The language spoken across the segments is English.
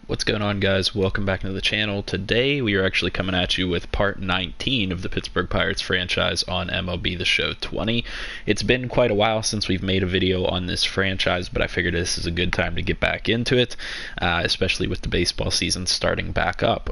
What's going on, guys? Welcome back into the channel. Today we are actually coming at you with part 19 of the Pittsburgh Pirates franchise on MLB The Show 20. It's been quite a while since we've made a video on this franchise, but I figured this is a good time to get back into it, especially with the baseball season starting back up.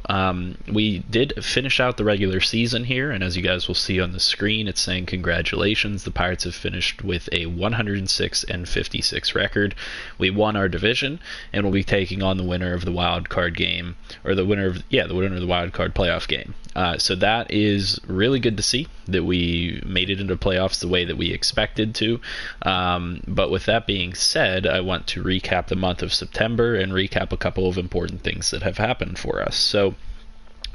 We did finish out the regular season here, and as you guys will see on the screen, it's saying congratulations. The Pirates have finished with a 106-56 record. We won our division, and we'll be taking on the winner of the wild card game, or the winner of the wild card playoff game. So that is really good to see that we made it into playoffs the way that we expected to. But with that being said, I want to recap the month of September and recap a couple of important things that have happened for us. So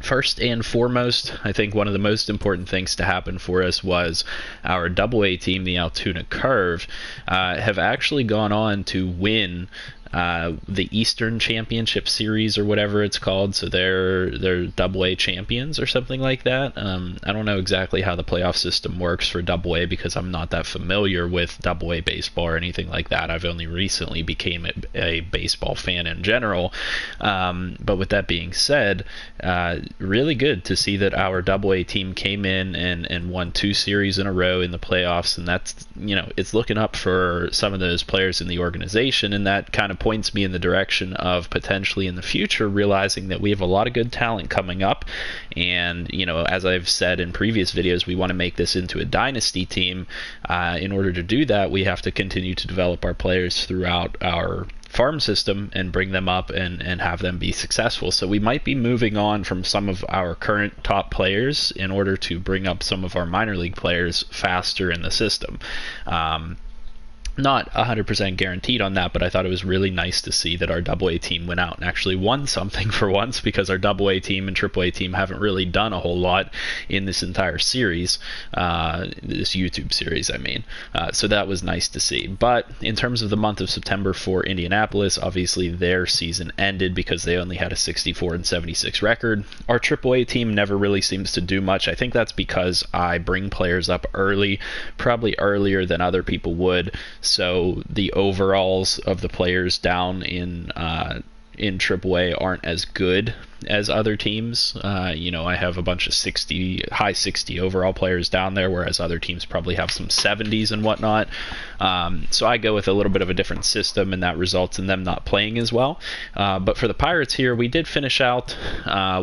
first and foremost, I think one of the most important things to happen for us was our AA team, the Altoona Curve, have actually gone on to win the Eastern Championship Series, or whatever it's called. So they're AA champions or something like that. I don't know exactly how the playoff system works for AA because I'm not that familiar with AA baseball or anything like that. I've only recently became a baseball fan in general. But with that being said, really good to see that our AA team came in and won 2 series in a row in the playoffs, and that's, it's looking up for some of those players in the organization, and that kind of points me in the direction of potentially in the future realizing that we have a lot of good talent coming up. And as I've said in previous videos, we want to make this into a dynasty team. In order to do that, we have to continue to develop our players throughout our farm system and bring them up and have them be successful. So we might be moving on from some of our current top players in order to bring up some of our minor league players faster in the system. Not 100% guaranteed on that, but I thought it was really nice to see that our AA team went out and actually won something for once, because our AA team and AAA team haven't really done a whole lot in this entire series, this YouTube series, I mean. So that was nice to see. But in terms of the month of September for Indianapolis, obviously their season ended because they only had a 64-76 record. Our AAA team never really seems to do much. I think that's because I bring players up early, probably earlier than other people would. So the overalls of the players down in AAA aren't as good as other teams. I have a bunch of high 60 overall players down there, whereas other teams probably have some 70s and whatnot. So I go with a little bit of a different system, and that results in them not playing as well. But for the Pirates here, we did finish out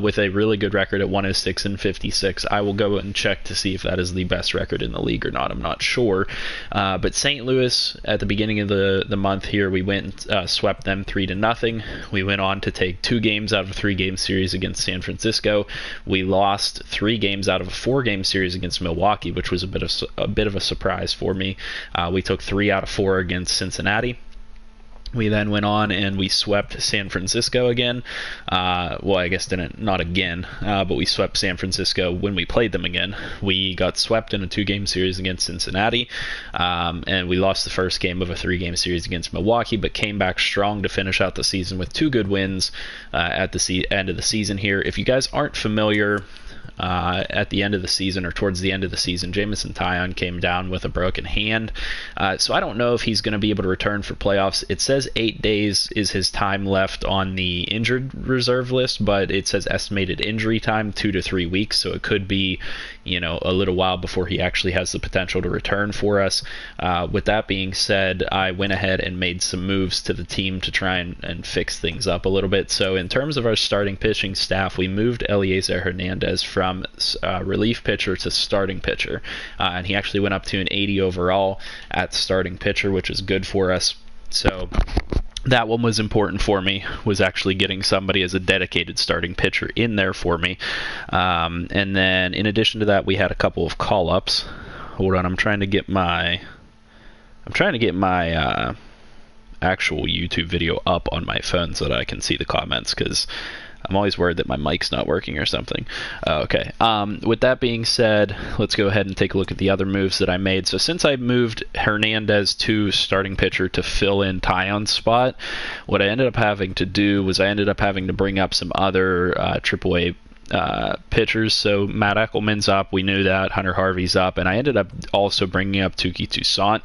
with a really good record at 106-56. I will go and check to see if that is the best record in the league or not. I'm not sure. But St. Louis, at the beginning of the month here, we went and swept them 3-0. We went on to take 2 games out of a 3-game series against San Francisco. We lost 3 games out of a 4-game series against Milwaukee, which was a bit of a surprise for me. We took 3 out of 4 against Cincinnati. We then went on and we swept San Francisco again. Well, I guess not again, but we swept San Francisco when we played them again. We got swept in a 2-game series against Cincinnati, and we lost the first game of a 3-game series against Milwaukee, but came back strong to finish out the season with 2 good wins at the end of the season here. If you guys aren't familiar, at the end of the season, or towards the end of the season, Jameson Taillon came down with a broken hand. So I don't know if he's going to be able to return for playoffs. It says 8 days is his time left on the injured reserve list, but it says estimated injury time 2 to 3 weeks. So it could be, a little while before he actually has the potential to return for us. With that being said, I went ahead and made some moves to the team to try and fix things up a little bit. So in terms of our starting pitching staff, we moved Eliezer Hernandez from relief pitcher to starting pitcher, and he actually went up to an 80 overall at starting pitcher, which is good for us. So that one was important for me, was actually getting somebody as a dedicated starting pitcher in there for me. And then in addition to that, we had a couple of call-ups. Hold on, I'm trying to get my actual YouTube video up on my phone so that I can see the comments, because I'm always worried that my mic's not working or something. Okay. With that being said, let's go ahead and take a look at the other moves that I made. So since I moved Hernandez to starting pitcher to fill in Taillon's spot, what I ended up having to do was I ended up having to bring up some other AAA pitchers. So Matt Eckelman's up. We knew that. Hunter Harvey's up. And I ended up also bringing up Touki Toussaint.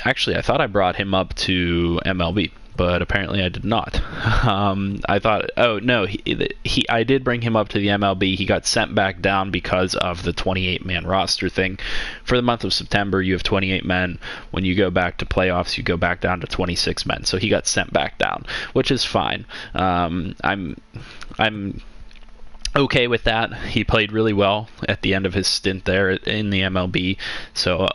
Actually, I thought I brought him up to MLB. but apparently I did not. I thought, oh no, I did bring him up to the MLB. He got sent back down because of the 28-man roster thing. For the month of September, you have 28 men. When you go back to playoffs, you go back down to 26 men. So he got sent back down, which is fine. I'm okay with that. He played really well at the end of his stint there in the MLB, so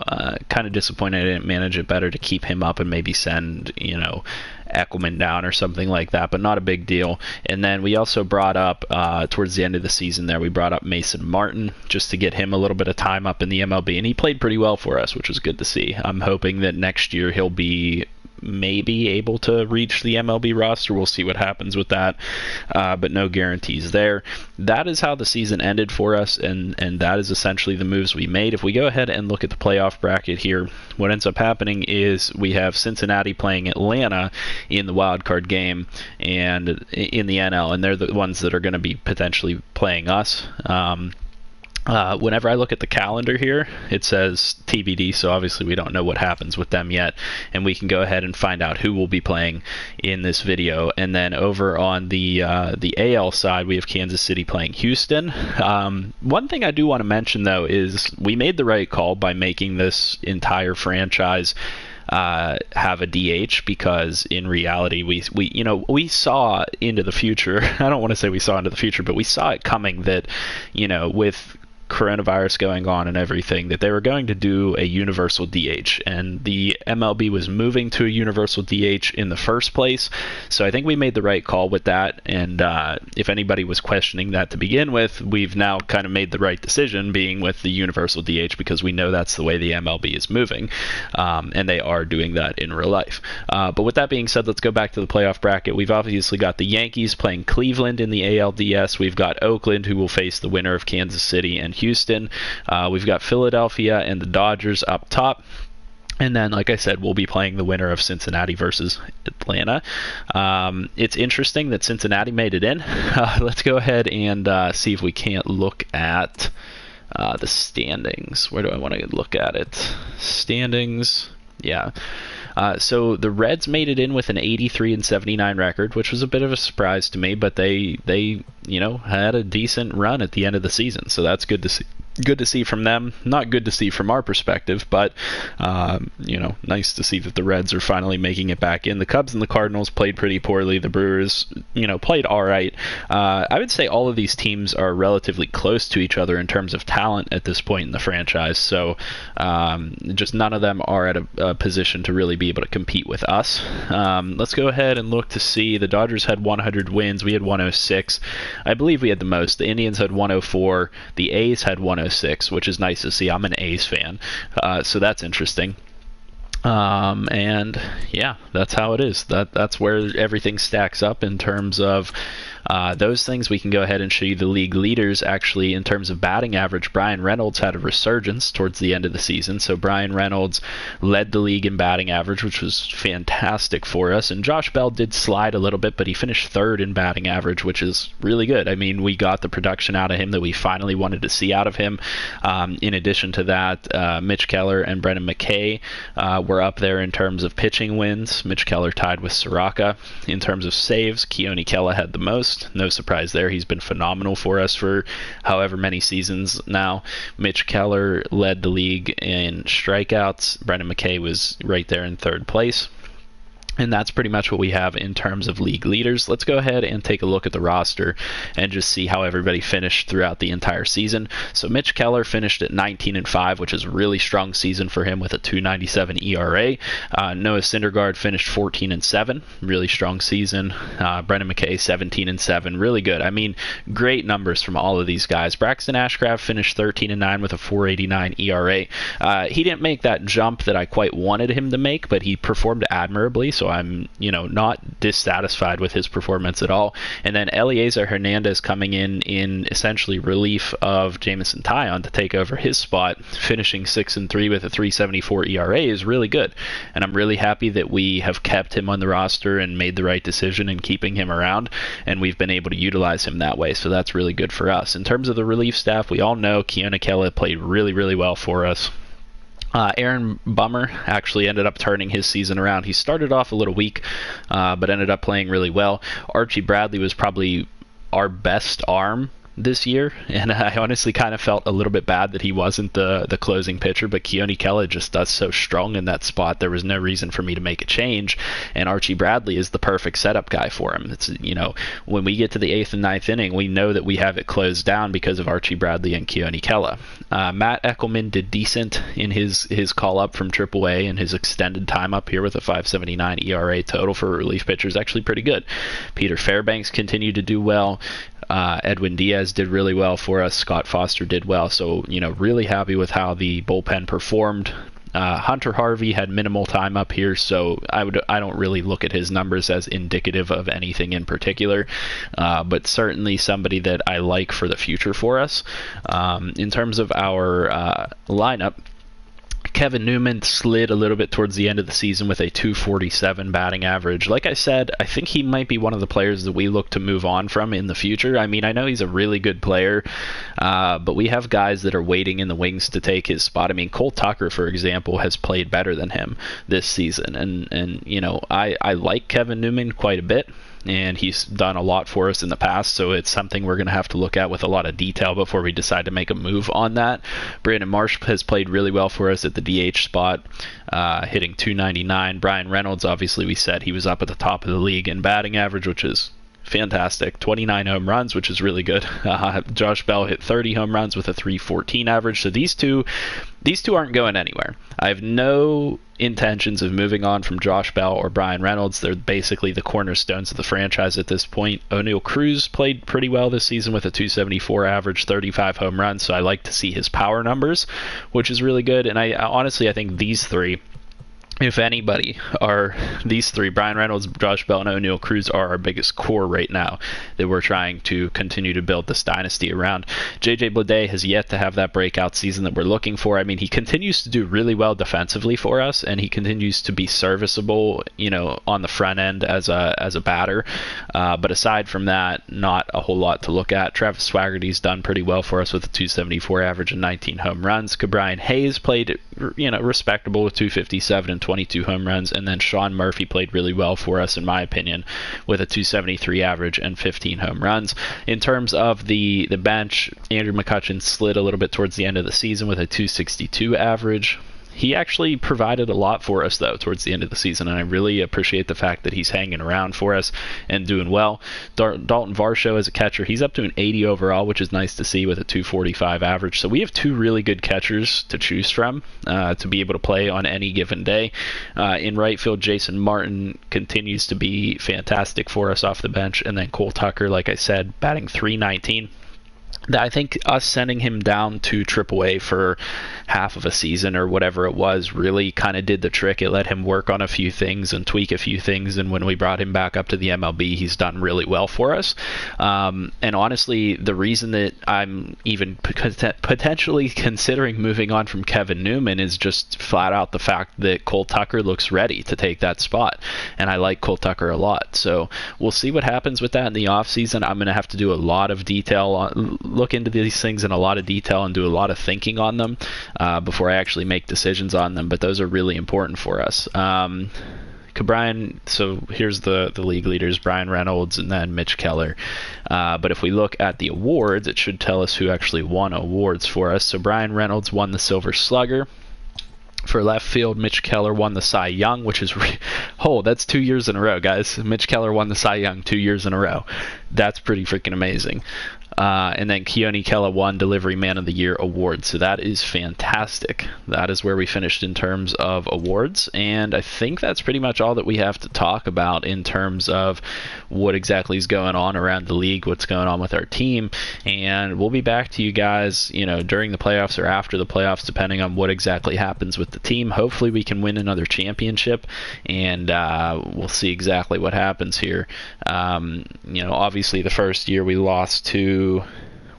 kind of disappointed I didn't manage it better to keep him up and maybe send, Eckelman down or something like that, but not a big deal. And then we also brought up, towards the end of the season there, we brought up Mason Martin just to get him a little bit of time up in the MLB, and he played pretty well for us, which was good to see. I'm hoping that next year he'll be maybe able to reach the MLB roster. We'll see what happens with that, but no guarantees there. That is how the season ended for us, and that is essentially the moves we made. If we go ahead and look at the playoff bracket here, what ends up happening is we have Cincinnati playing Atlanta in the wild card game and in the NL, and they're the ones that are going to be potentially playing us. Whenever I look at the calendar here, it says TBD, so obviously we don't know what happens with them yet, and we can go ahead and find out who will be playing in this video. And then over on the AL side, we have Kansas City playing Houston. One thing I do want to mention, though, is we made the right call by making this entire franchise have a DH, because in reality we saw into the future. I don't want to say we saw into the future, but we saw it coming that, with coronavirus going on and everything, that they were going to do a universal DH, and the MLB was moving to a universal DH in the first place. So I think we made the right call with that, and if anybody was questioning that to begin with, we've now kind of made the right decision being with the universal DH, because we know that's the way the MLB is moving, and they are doing that in real life. But with that being said, let's go back to the playoff bracket. We've obviously got the Yankees playing Cleveland in the ALDS. We've got Oakland, who will face the winner of Kansas City and Houston. We've got Philadelphia and the Dodgers up top. And then, like I said, we'll be playing the winner of Cincinnati versus Atlanta. It's interesting that Cincinnati made it in. Let's go ahead and see if we can't look at the standings. Where do I want to look at it? Standings. Yeah. So the Reds made it in with an 83-79 record, which was a bit of a surprise to me, but they had a decent run at the end of the season, so that's good to see. Good to see from them. Not good to see from our perspective, but nice to see that the Reds are finally making it back in. The Cubs and the Cardinals played pretty poorly. The Brewers, played all right. I would say all of these teams are relatively close to each other in terms of talent at this point in the franchise. So just none of them are at a position to really be able to compete with us. Let's go ahead and look to see. The Dodgers had 100 wins. We had 106. I believe we had the most. The Indians had 104. The A's had 106, which is nice to see. I'm an A's fan, so that's interesting. And yeah, that's how it is. That's where everything stacks up in terms of those things. We can go ahead and show you the league leaders. Actually, in terms of batting average, Brian Reynolds had a resurgence towards the end of the season. So Brian Reynolds led the league in batting average, which was fantastic for us. And Josh Bell did slide a little bit, but he finished third in batting average, which is really good. I mean, we got the production out of him that we finally wanted to see out of him. In addition to that, Mitch Keller and Brendan McKay were up there in terms of pitching wins. Mitch Keller tied with Soraka. In terms of saves, Keone Kela had the most. No surprise there. He's been phenomenal for us for however many seasons now. Mitch Keller led the league in strikeouts. Brendan McKay was right there in third place. And that's pretty much what we have in terms of league leaders. Let's go ahead and take a look at the roster and just see how everybody finished throughout the entire season. So Mitch Keller finished at 19-5, which is a really strong season for him with a 2.97 ERA. Noah Syndergaard finished 14-7, really strong season. Brendan McKay 17-7, really good. I mean, great numbers from all of these guys. Braxton Ashcraft finished 13-9 with a 4.89 ERA. He didn't make that jump that I quite wanted him to make, but he performed admirably. So I'm, not dissatisfied with his performance at all. And then Eliezer Hernandez coming in essentially relief of Jameson Taillon to take over his spot, finishing 6-3 with a 3.74 ERA is really good. And I'm really happy that we have kept him on the roster and made the right decision in keeping him around, and we've been able to utilize him that way. So that's really good for us. In terms of the relief staff, we all know Keone Kela played really, really well for us. Aaron Bummer actually ended up turning his season around. He started off a little weak, but ended up playing really well. Archie Bradley was probably our best arm this year, and I honestly kind of felt a little bit bad that he wasn't the closing pitcher, but Keone Kela just does so strong in that spot. There was no reason for me to make a change, and Archie Bradley is the perfect setup guy for him. It's, when we get to the 8th and 9th inning, we know that we have it closed down because of Archie Bradley and Keone Kela. Matt Eckelman did decent in his call up from AAA, and his extended time up here with a 5.79 ERA total for a relief pitcher is actually pretty good. Peter Fairbanks continued to do well. Edwin Diaz did really well for us. Scott Foster did well. So, really happy with how the bullpen performed. Hunter Harvey had minimal time up here, so I don't really look at his numbers as indicative of anything in particular, but certainly somebody that I like for the future for us. In terms of our lineup, Kevin Newman slid a little bit towards the end of the season with a 247 batting average. Like I said, I think he might be one of the players that we look to move on from in the future. I mean, I know he's a really good player, but we have guys that are waiting in the wings to take his spot. I mean, Cole Tucker, for example, has played better than him this season. And I like Kevin Newman quite a bit, and he's done a lot for us in the past, so it's something we're going to have to look at with a lot of detail before we decide to make a move on that. Brandon Marsh has played really well for us at the DH spot, hitting 299. Brian Reynolds, obviously we said he was up at the top of the league in batting average, which is fantastic. 29 home runs, which is really good. Josh Bell hit 30 home runs with a 314 average. So these two aren't going anywhere. I have no intentions of moving on from Josh Bell or Brian Reynolds. They're basically the cornerstones of the franchise at this point. O'Neal Cruz played pretty well this season with a 274 average, 35 home runs, so I like to see his power numbers, which is really good. And I honestly think these three, if anybody, are these three, Brian Reynolds, Josh Bell, and O'Neal Cruz, are our biggest core right now that we're trying to continue to build this dynasty around. JJ Bleday has yet to have that breakout season that we're looking for. I mean, he continues to do really well defensively for us, and he continues to be serviceable, on the front end as a batter. But aside from that, not a whole lot to look at. Travis Swaggerty's done pretty well for us with a 274 average and 19 home runs. Cabrian Hayes played, respectable with 257 and 22 home runs, and then Sean Murphy played really well for us, in my opinion, with a 273 average and 15 home runs. In terms of the bench, Andrew McCutchen slid a little bit towards the end of the season with a 262 average. He actually provided a lot for us, though, towards the end of the season, and I really appreciate the fact that he's hanging around for us and doing well. Dalton Varsho as a catcher, he's up to an 80 overall, which is nice to see, with a 245 average. So we have two really good catchers to choose from to be able to play on any given day. In right field, Jason Martin continues to be fantastic for us off the bench, and then Cole Tucker, like I said, batting .319. I think us sending him down to AAA for half of a season or whatever it was really kind of did the trick. It let him work on a few things and tweak a few things, and when we brought him back up to the MLB, he's done really well for us. And honestly, the reason that I'm even potentially considering moving on from Kevin Newman is just flat out the fact that Cole Tucker looks ready to take that spot, and I like Cole Tucker a lot. So we'll see what happens with that in the offseason. I'm going to have to do a lot of look into these things in a lot of detail and do a lot of thinking on them before I actually make decisions on them, but those are really important for us. Brian, so here's the league leaders, Brian Reynolds and then Mitch Keller. But if we look at the awards, it should tell us who actually won awards for us. So Brian Reynolds won the Silver Slugger. For left field, Mitch Keller won the Cy Young, which is, that's 2 years in a row, guys. Mitch Keller won the Cy Young 2 years in a row. That's pretty freaking amazing. And then Keone Kela won Delivery Man of the Year award. So that is fantastic. That is where we finished in terms of awards. And I think that's pretty much all that we have to talk about in terms of what exactly is going on around the league, what's going on with our team. And we'll be back to you guys, during the playoffs or after the playoffs, depending on what exactly happens with the team. Hopefully we can win another championship, and we'll see exactly what happens here. Obviously the first year we lost to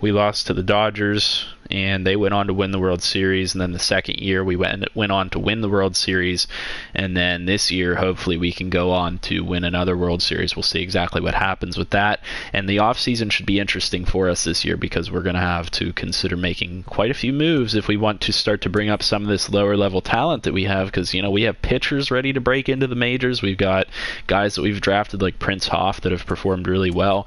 the Dodgers and they went on to win the World Series. And then the second year, we went on to win the World Series. And then this year, hopefully, we can go on to win another World Series. We'll see exactly what happens with that. And the offseason should be interesting for us this year because we're going to have to consider making quite a few moves if we want to start to bring up some of this lower level talent that we have, because we have pitchers ready to break into the majors. We've got guys that we've drafted like Prince Hoff that have performed really well.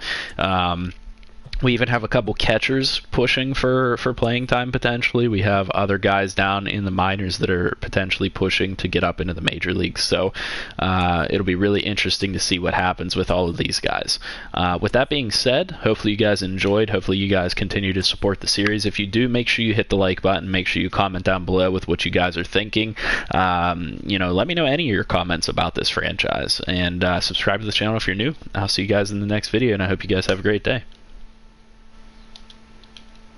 We even have a couple catchers pushing for playing time potentially. We have other guys down in the minors that are potentially pushing to get up into the major leagues. So it'll be really interesting to see what happens with all of these guys. With that being said, hopefully you guys enjoyed. Hopefully you guys continue to support the series. If you do, make sure you hit the like button. Make sure you comment down below with what you guys are thinking. Let me know any of your comments about this franchise. And subscribe to the channel if you're new. I'll see you guys in the next video, and I hope you guys have a great day.